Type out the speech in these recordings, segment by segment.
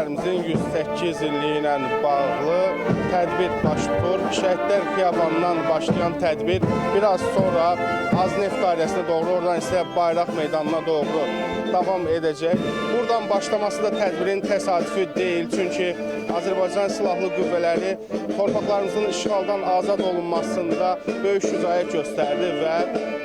qüvvələrimizin 108 illiyi ilə bağlı tədbir baş tutur. Şəhidlər Xiyabanından başlayan tədbir biraz sonra Azneft dairəsinə doğru, oradan isə Bayraq meydanına doğru davam edəcək. Buradan başlaması da tədbirin təsadüfi deyil. Çünki Azərbaycan Silahlı Qüvvələri torpaqlarımızın işğaldan azad olunmasında böyük şücaət göstərdi və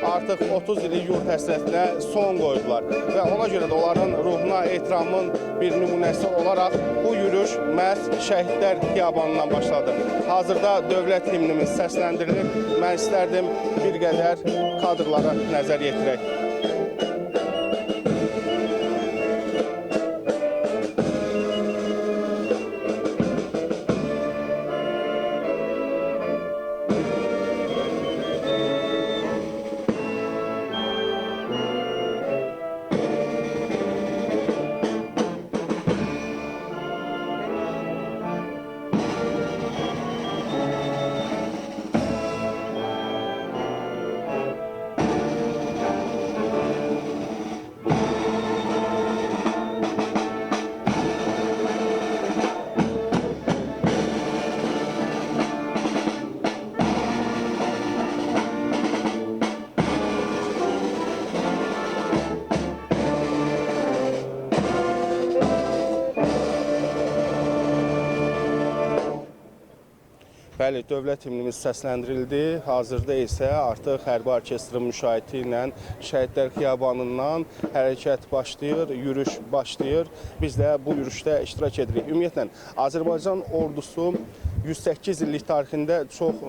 artıq 30 illik yurd həsrətinə son qoydular. Və ona görə də onların ruhuna ehtiramın bir nümunəsi olaraq bu yürüyüş məhz Şəhidlər Xiyabanından başladı. Hazırda dövlət himnimiz səsləndirilir. Mən istərdim bir qədər kadrlara nəzər yetirək. Bəli, dövlət himnimiz səsləndirildi. Hazırda isə artıq hərbi orkestrin müşayiəti ilə Şəhidlər Xiyabanından hərəkət başlayır, yürüyüş başlayır. Biz də bu yürüyüşdə iştirak edirik. Ümumiyyətlə, Azərbaycan ordusu 108 illik tarixində çox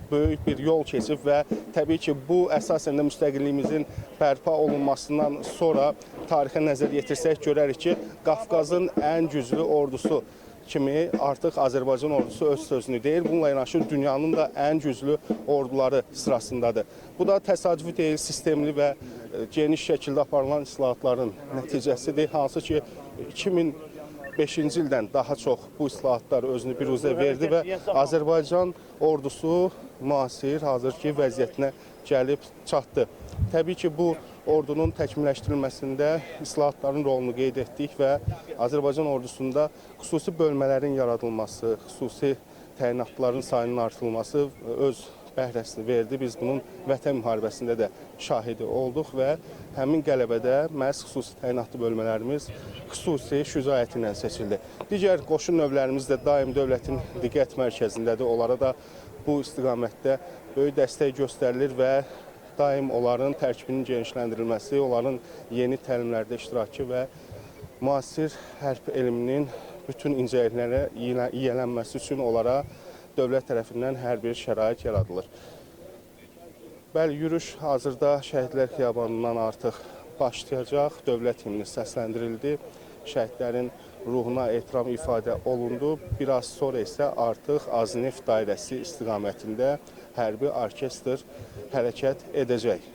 böyük bir yol keçib və təbii ki, bu əsasən də müstəqilliyimizin bərpa olunmasından sonra tarixə nəzər yetirsək görərik ki, Qafqazın ən güclü ordusu kimi artıq Azərbaycan ordusu öz sözünü deyir. Bununla yanaşı dünyanın da ən güclü orduları sırasındadır. Bu da təsadüfi deyil, sistemli və geniş şəkildə aparılan islahatların nəticəsidir. Hansı ki, 2005-ci ildən daha çox bu islahatlar özünü biruzə verdi və Azərbaycan ordusu müasir, hazırki vəziyyətinə gəlib çatdı. Təbii ki, bu ordunun təkmilləşdirilməsində islahatların rolunu qeyd etdik və Azərbaycan ordusunda xüsusi bölmələrin yaradılması, xüsusi təyinatların sayının artırılması öz bəhrəsini verdi. Biz bunun Vətən müharibəsində də şahidi olduq və həmin qələbədə məhz xüsusi təyinatlı bölmələrimiz xüsusi şücaəti ilə seçildi. Digər qoşun növlərimiz də daim dövlətin diqqət mərkəzindədir. Onlara da bu istiqamətdə böyük dəstək göstərilir və daim onların tərkibinin genişləndirilməsi, onların yeni təlimlərdə iştirakı və müasir hərb elminin bütün incəliklərə yiyələnməsi üçün onlara dövlət tərəfindən hər bir şərait yaradılır. Bəli, yürüyüş hazırda Şəhidlər Xiyabanından artıq başlayacaq. Dövlət himni səsləndirildi. Şəhidlərin ruhuna ehtiram ifadə olundu. Biraz sonra isə artıq Azneft dairəsi istiqamətində hərbi orkestr hərəkət edəcək.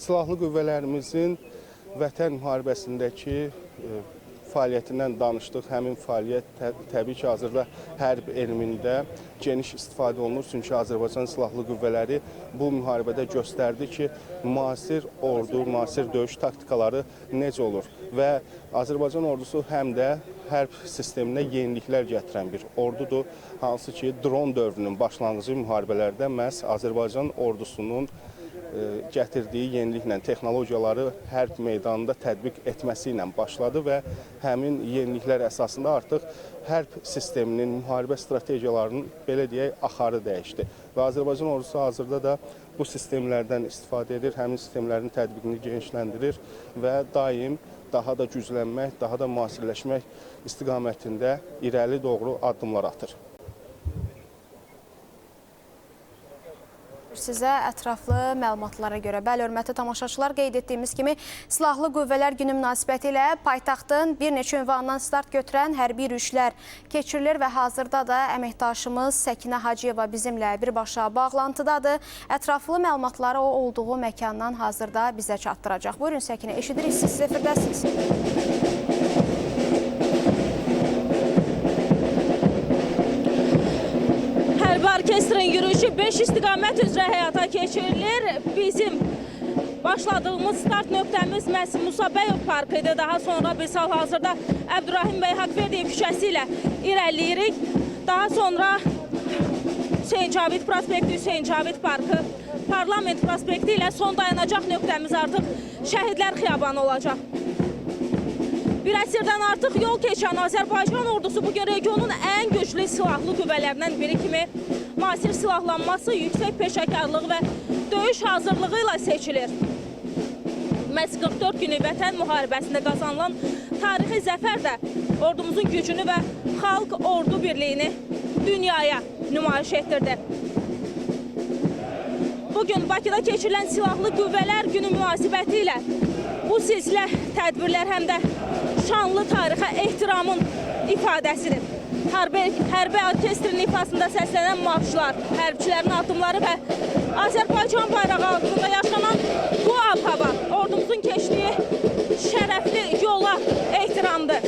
Silahlı qüvvələrimizin Vətən müharibəsindəki fəaliyyətindən danışdıq. Həmin fəaliyyət təbii ki, hazırda hərb elmində geniş istifadə olunur. Çünki Azərbaycan Silahlı Qüvvələri bu müharibədə göstərdi ki, müasir ordu, müasir döyüş taktikaları necə olur. Və Azərbaycan ordusu həm də hərb sisteminə yeniliklər gətirən bir ordudur. Hansı ki, dron dövrünün başlanğıcı müharibələrdə məhz Azərbaycan ordusunun gətirdiyi yeniliklə texnologiyaları hərb meydanında tətbiq etməsi ilə başladı və həmin yeniliklər əsasında artıq hərb sisteminin, müharibə strategiyalarının, belə deyək, axarı dəyişdi. Və Azərbaycan ordusu hazırda da bu sistemlərdən istifadə edir, həmin sistemlərin tətbiqini genişləndirir və daim daha da güclənmək, daha da müasirləşmək istiqamətində irəli doğru addımlar atır. Sizə ətraflı məlumatlara görə. Bəli, hörmətli tamaşaçılar, qeyd etdiyimiz kimi Silahlı Qüvvələr Günü münasibəti ilə paytaxtın bir neçə ünvandan start götürən hərbi yürüyüşlər keçirilir və hazırda da əməkdaşımız Səkinə Hacıyeva bizimlə birbaşa bağlantıdadır. Ətraflı məlumatları o olduğu məkandan hazırda bizə çatdıracaq. Buyurun Səkinə, eşidirik, siz efirdəsiniz. 5 istiqamət üzrə həyata keçirilir. Bizim başladığımız start nöqtəmiz məhz Musa Bəyov parkı idi. Daha sonra biz hal-hazırda Əbdurrahim bəy Haqverdiyev küçəsi ilə irəliyirik. Daha sonra Hüseyin Cavid prospekti, Hüseyin Cavid parkı, Parlament prospekti ilə son dayanacaq nöqtəmiz artıq Şəhidlər Xiyabanı olacaq. Bir əsrdən artıq yol keçən Azərbaycan ordusu bugün regionun ən güclü silahlı qüvvələrindən biri kimi müasir silahlanması, yüksək peşəkarlığı və döyüş hazırlığı ilə seçilir. Məhz 44 günlük vətən müharibəsində qazanılan tarixi zəfər də ordumuzun gücünü və xalq ordu birliyini dünyaya nümayiş etdirdi. Bugün Bakıda keçirilən Silahlı Qüvvələr Günü münasibəti ilə bu silsilə tədbirlər həm də şanlı tarixə ehtiramın ifadəsidir. Hərbi orkestrin ifasında səslənən marşlar, hərbçilərin addımları və Azərbaycan bayrağı altında yaşanan bu ab-hava ordumuzun keçdiyi şərəfli yola ehtiramdır.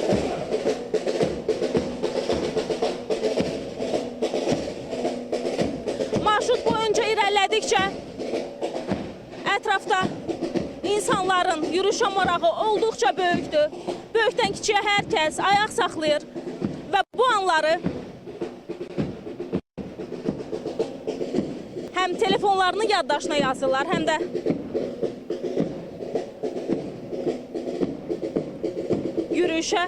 Marşrut boyunca irəlilədikcə ətrafda insanların yürüyüşə marağı olduqca böyükdür. Böyükdən kiçiyə hər kəs ayaq saxlayır və bu anları həm telefonlarını yaddaşına yazırlar, həm də yürüyüşə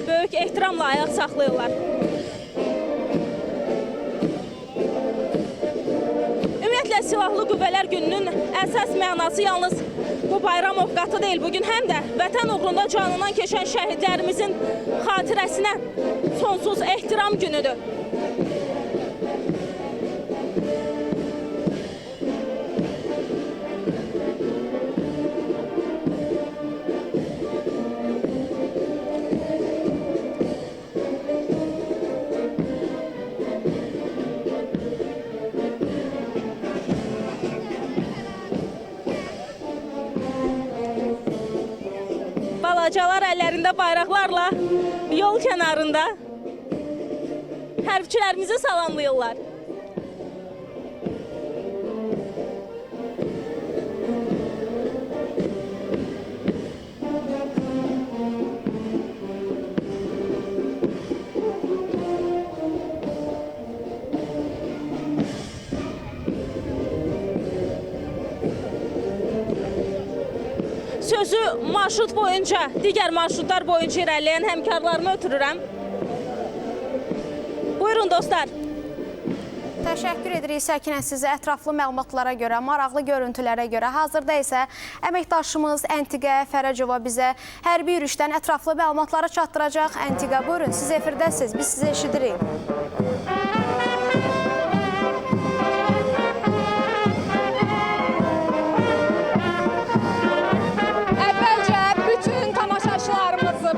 böyük ehtiramla ayaq saxlayırlar. Ümumiyyətlə, Silahlı Qüvvələr Gününün əsas mənası yalnız bu bayram ovqatı deyil. Bugün həm də vətən uğrunda canından keçən şəhidlərimizin xatirəsinə sonsuz ehtiram günüdür. Balacalar əllərində bayraqlarla yol kənarında hərbçilərimizi salamlayırlar. Sözü marşrut boyunca, digər marşrutlar boyunca irəliləyən həmkarlarımı ötürürəm. Buyurun dostlar. Təşəkkür edirik Səkinə sizə ətraflı məlumatlara görə, maraqlı görüntülərə görə. Hazırda isə əməkdaşımız Əntiqə Fərəcova bizə hərbi yürüşdən ətraflı məlumatları çatdıracaq. Əntiqə, buyurun, siz efirdəsiniz, biz sizi eşidirik.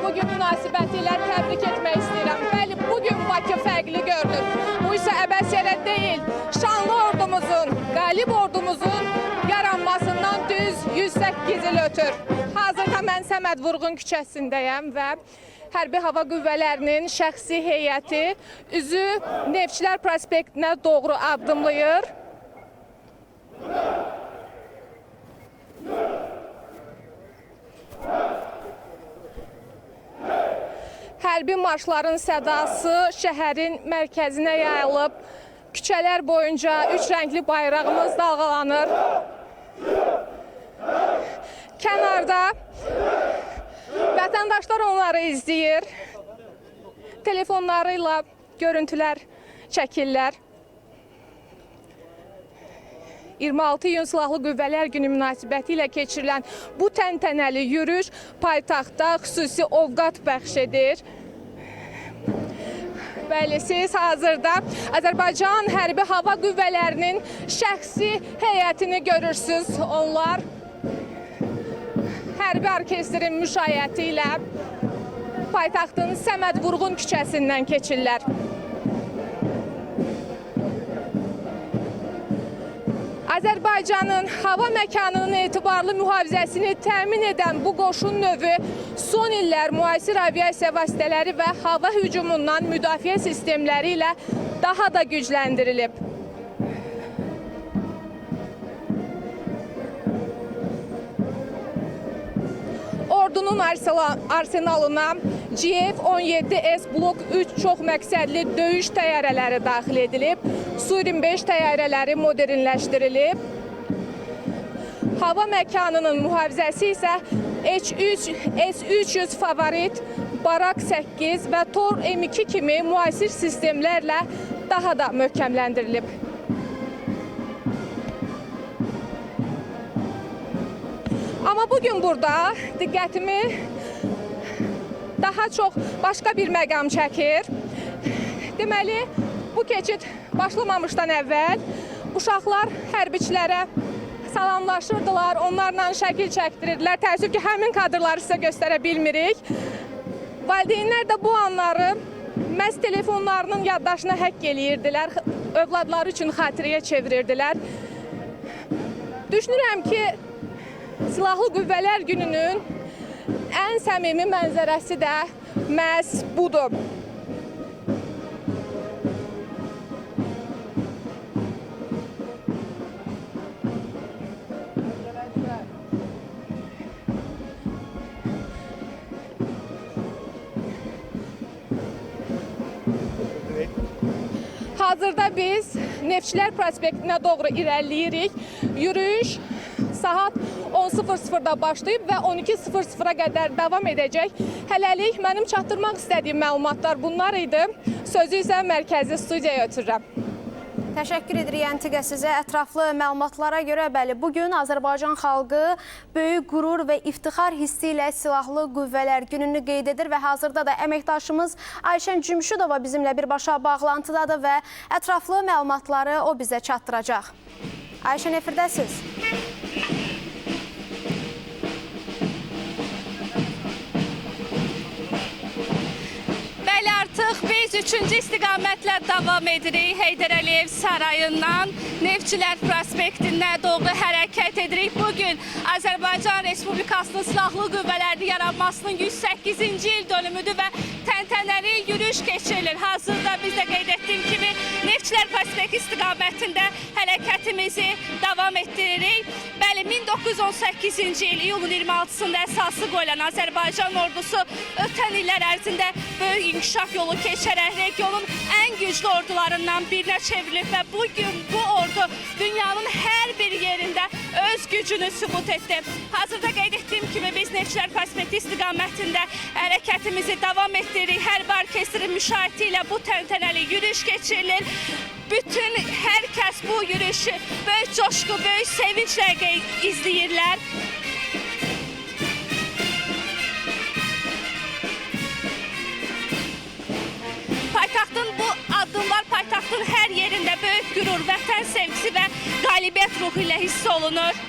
Bugün münasibətilə təbrik etmək istəyirəm. Bəli, bugün Bakı fərqli görünür. Bu isə əbəs yerə deyil, şanlı ordumuzun, qalib ordumuzun yaranmasından düz 108 il ötür. Hazırda mən Səməd Vurğun küçəsindəyəm və Hərbi Hava Qüvvələrinin şəxsi heyəti üzü Neftçilər prospektinə doğru addımlayır. Hərbi marşların sədası şəhərin mərkəzinə yayılıb. Küçələr boyunca 3 rəngli bayrağımız dalğalanır. Kənarda vətəndaşlar onları izləyir. Telefonları ilə görüntülər çəkirlər. 26 iyun Silahlı Qüvvələr Günü münasibəti ilə keçirilən bu təntənəli yürüyüş paytaxtda xüsusi ovqat bəxş edir. Bəli, siz hazırda Azərbaycan Hərbi Hava Qüvvələrinin şəxsi heyətini görürsünüz. Onlar hərbi orkestrin müşayiəti ilə paytaxtın Səməd Vurğun küçəsindən keçirlər. Azərbaycanın hava məkanının etibarlı mühafizəsini təmin edən bu qoşun növü son illər müasir aviasiya vasitələri və hava hücumundan müdafiə sistemləri ilə daha da gücləndirilib. ordunun arsenalına GF-17S Blok 3 çox məqsədli döyüş təyyarələri daxil edilib. Su-25 təyyarələri modernləşdirilib. Hava məkanının mühafizəsi isə H-3, S-300 Favorit, Barak 8 və Tor M2 kimi müasir sistemlərlə daha da möhkəmləndirilib. Amma bugün burada diqqətimi daha çox başqa bir məqam çəkir. Deməli, bu keçid başlamamışdan əvvəl uşaqlar hərbiçilərə salamlaşırdılar, onlarla şəkil çəkdirirdilər. Təəssüf ki, həmin kadrları sizə göstərə bilmirik. Valideynlər də bu anları məhz telefonlarının yaddaşına həkk eləyirdilər, övladları üçün xatirəyə çevirirdilər. Düşünürəm ki, Silahlı Qüvvələr Gününün ən səmimi mənzərəsi də məhz budur. Hazırda biz Neftçilər prospektinə doğru irəliləyirik. Yürüyüş saat 10:00-da başlayıb və 12:00-a qədər davam edəcək. Hələlik mənim çatdırmaq istədiyim məlumatlar bunlar idi. Sözü isə mərkəzi studiyaya ötürürəm. Təşəkkür edirik Əntiqə sizə. Ətraflı məlumatlara görə bəli, bugün Azərbaycan xalqı böyük qürur və iftixar hissi ilə Silahlı Qüvvələr Gününü qeyd edir və hazırda da əməkdaşımız Ayşən Cümşüdova bizimlə birbaşa bağlantıdadır və ətraflı məlumatları o bizə çatdıracaq. Ayşən, efirdəsiz. Artıq biz 3-cü istiqamətlə davam edirik. Heydər Əliyev sarayından Neftçilər prospektinə doğru hərəkət edirik. Bugün Azərbaycan Respublikasının Silahlı Qüvvələrinin yaranmasının 108-ci il dönümüdür və təntənəli yürüyüş keçirilir. Hazırda biz də qeyd etdiyim kimi Neftçilər prospekt istiqamətində hərəkətimizi davam etdiririk. Bəli, 1918-ci il iyulun 26-sında əsası qoyulan Azərbaycan ordusu ötən illər ərzində böyük inkişaf yolu keçərək regionun ən güclü ordularından birinə çevrilib və bugün bu ordu dünyanın hər bir yerində öz gücünü sübut etdi. Hazırda qeyd etdiyim kimi biz Neftçilər prospekti istiqamətində hərəkətimizi davam etdiririk. Hərbi orkestrin müşahidə ilə bu təntənəli yürüyüş keçirilir. Bütün hər kəs bu yürüyüşü böyük coşqu, böyük sevinclə izləyirlər. Paytaxtın bu addımlar paytaxtın hər yerində böyük qürur, vətən sevgisi və qalibiyyət ruhu ilə hiss olunur.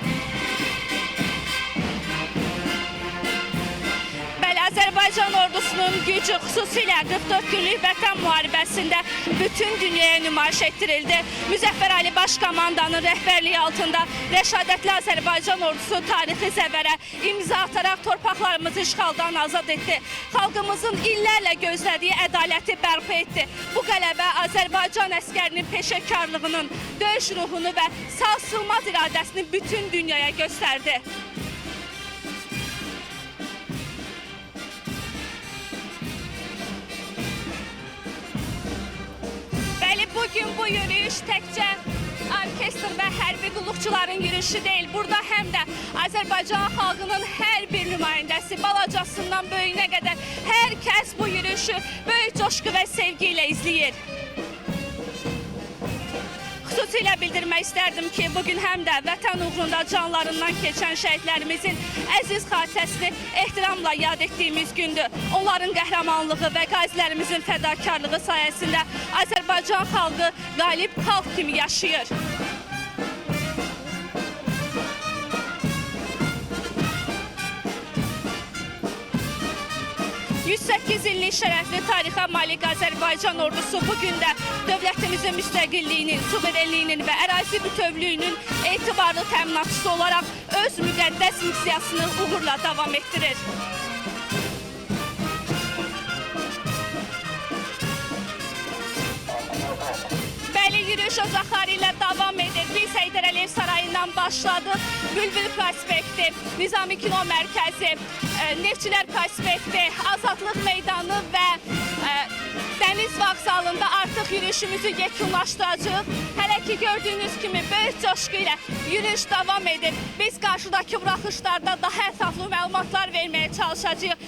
Azərbaycan ordusunun gücü xüsusilə 44 günlük vətən müharibəsində bütün dünyaya nümayiş etdirildi. Müzəffər Ali Başkomandanın rəhbərliyi altında rəşadətli Azərbaycan ordusu tarixi zəfərə imza ataraq torpaqlarımızı işğaldan azad etdi. Xalqımızın illərlə gözlədiyi ədaləti bərpa etdi. Bu qələbə Azərbaycan əskərinin peşəkarlığının, döyüş ruhunu və sarsılmaz iradəsini bütün dünyaya göstərdi. Bugün bu yürüyüş təkcə orkestr və hərbi qulluqçuların yürüyüşü deyil. Burada həm də Azərbaycan xalqının hər bir nümayəndəsi, balacasından böyüyünə qədər hər kəs bu yürüyüşü böyük coşqu və sevgi ilə izləyir. Xüsusilə bildirmək istərdim ki, bugün həm də vətən uğrunda canlarından keçən şəhidlərimizin əziz xatirəsini ehtiramla yad etdiyimiz gündür. Onların qəhrəmanlığı və qazilərimizin fədakarlığı sayəsində Azərbaycan xalqı qalib xalq kimi yaşayır. 108 illik şərəfli tarixə malik Azərbaycan ordusu bugün də dövlətimizin müstəqilliyinin, suverenliyinin və ərazi bütövlüyünün etibarlı təminatçısı olaraq öz müqəddəs missiyasını uğurla davam etdirir. Bəli, yürüyüş yürüyüş ocaqları ilə davam edir. Biz Heydər Əliyev sarayından başladıq. Bülbül prospekti, Nizami Kino Mərkəzi, Neftçilər prospekti, Azadlıq meydanı və Dəniz vağzalında artıq yürüyüşümüzü yekunlaşdıracağıq. Hələ ki gördüyünüz kimi böyük coşqu ilə yürüyüş davam edir. Biz qarşıdakı buraxışlarda daha ətraflı məlumatlar verməyə çalışacağıq.